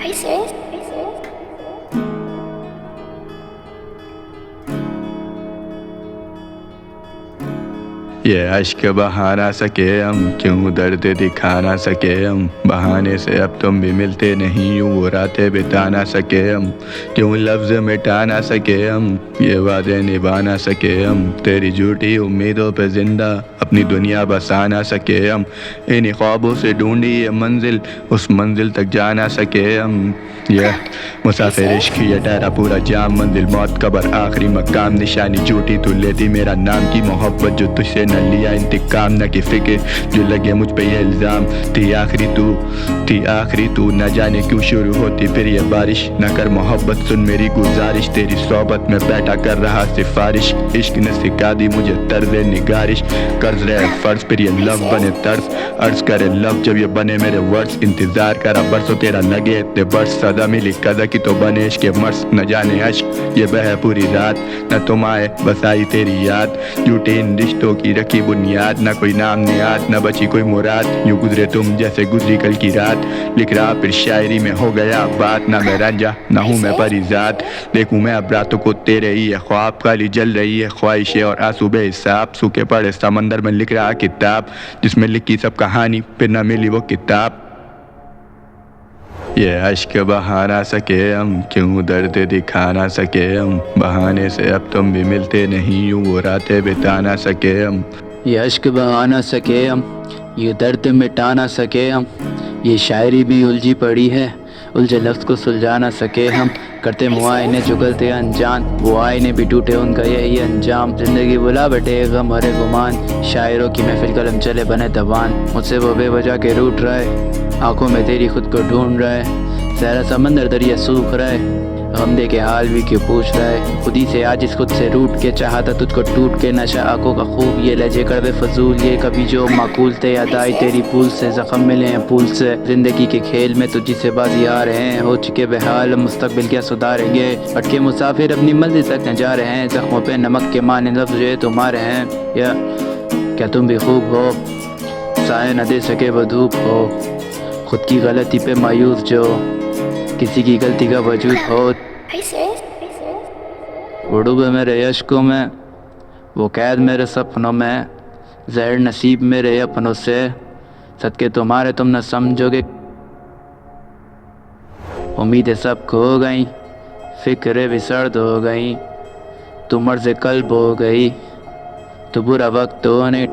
Are you serious? Are you serious? ये अश्क बहा ना सके हम, क्यों दर्द दिखा ना सके हम। बहाने से अब तुम भी मिलते नहीं, यूं वो रातें बिता ना सके हम। क्यों लफ्ज़ मिटा ना सके हम, ये वादे निभा ना सके हम। तेरी झूठी उम्मीदों पे जिंदा अपनी दुनिया बसा ना सके हम। इन्हीं ख्वाबों से ढूंढी ये मंजिल, उस मंजिल तक जा ना सके हम। यह मुसाफिर इश्क ये ठहरा पूरा जाम, मंजिल मौत कबर आखिरी मकाम। निशानी झूठी तू लेती मेरा नाम की मोहब्बत जो तुझसे न लिया इंतकाम। न कि फिक्र जो लगे मुझ पे ये इल्ज़ाम, थी आखिरी तू न जाने क्यों शुरू होती फिर ये बारिश। न कर मोहब्बत सुन मेरी गुजारिश, तेरी सोबत में बैठा कर रहा सिफारिश। इश्क ने सिखा दी मुझे तर्ज निगारिश, कर्ज रहे फर्ज फिर ये लव बने तर्ज। अर्ज करे लव जब ये बने मेरे वर्ड्स, इंतजार करा बरसों तेरा लगे इतने बर्स। सदा मिली कदा की तो बने इश्क के मर्स, न जाने अश्क ये बहे पूरी रात। न तुम आए बस आई तेरी याद, झूठे इन रिश्तों की रखी बुनियाद। न कोई नाम ने याद न बची कोई मुराद, यूं गुजरे तुम जैसे गुजरी कल की रात। लिख रहा फिर शायरी में हो गया बात, ना मैं रंजा ना हूँ मैं परिजात। देखूं मैं अब रातों को तेरे ही है ख्वाब, खाली जल रही है ख्वाहिशें और आंसू बेहिसाब। सूखे पड़े समंदर में लिख रहा किताब, जिसमें लिखी सब कहानी फिर न मिली वो किताब। ये अश्क बहा ना सके हम, क्यों दर्द दिखा ना सके हम। बहाने से अब तुम भी मिलते नहीं, यूं वो रातें बिता ना सके हम। ये अश्क बहा ना सके हम, ये दर्द मिटा ना सके हम। ये शायरी भी उलझी पड़ी है, उलझे लफ्ज़ को सुलझा ना सके हम। करते मुआयने जुगलते अनजान, वो आईने भी टूटे उनका यही अंजाम। जिंदगी बुला बैठे गम और गमान, शायरों की महफिल कलम चले बने दबान। मुझसे वो बेवजह के रूठ रहा है, आंखों में तेरी खुद को ढूंढ रहा है। सहरा समंदर दरिया सूख रहा है, गम दे के हाल भी क्यों पूछ रहा है। खुदी से आज इस खुद से रूठ के चाहता तुझको टूट के। नशा आंखों का खूब ये लहजे कर दे फजूल, ये कभी जो माकूल थे याद आई तेरी भूल से। जख्म मिले हैं फूल से जिंदगी के खेल में तुझी से बाजी आ रहे हैं। हो चुके बेहाल मुस्तकबिल क्या सुधारेंगे, अटके मुसाफिर अपनी मंजिल तक न जा रहे हैं। जख्मों पे नमक के माने लफ्ज़ ये तुम्हारे हैं। या क्या तुम भी खूब हो, साए न दे सके वो धूप हो। खुद की गलती पे मायूस जो किसी की गलती का वजूद हो। Are you serious? Are you serious? वो डूबे मेरे यश्कों में, वो कैद मेरे सपनों में। जहर नसीब मेरे अपनों से, सदके तुम्हारे तुम न समझोगे। उम्मीदें सब खो गई, फिक्रें भी सर्द हो गई। तू मर्ज़ कल्ब हो गई, तो बुरा वक्त तो नहीं।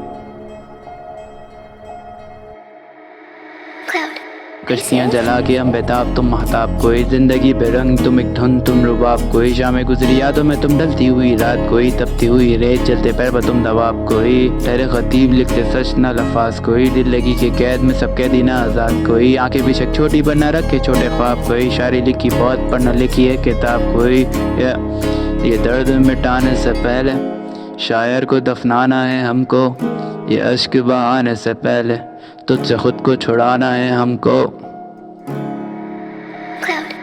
Cloud. कश्तियाँ जला के हम बेताब तुम महताब कोई। जिंदगी बेरंग तुम एक धुन तुम रुबाब कोई। शामें गुजरी यादों में तुम ढलती हुई रात कोई। तपती हुई रेत चलते पैर पर तुम दबाब कोई। तेरे खतीब लिखते सच न लफाज कोई। दिल लगी के कैद में सब कैदी ना आज़ाद कोई। आंखें बेशक छोटी पर न रखे छोटे ख्वाब कोई। शायरी लिखी बहुत पर न लिखी है किताब कोई। ये दर्द मिटाने से पहले शायर को दफनाना है हमको। ये अश्क बहाने से पहले तुझसे खुद को छुड़ाना है हमको। Cloud.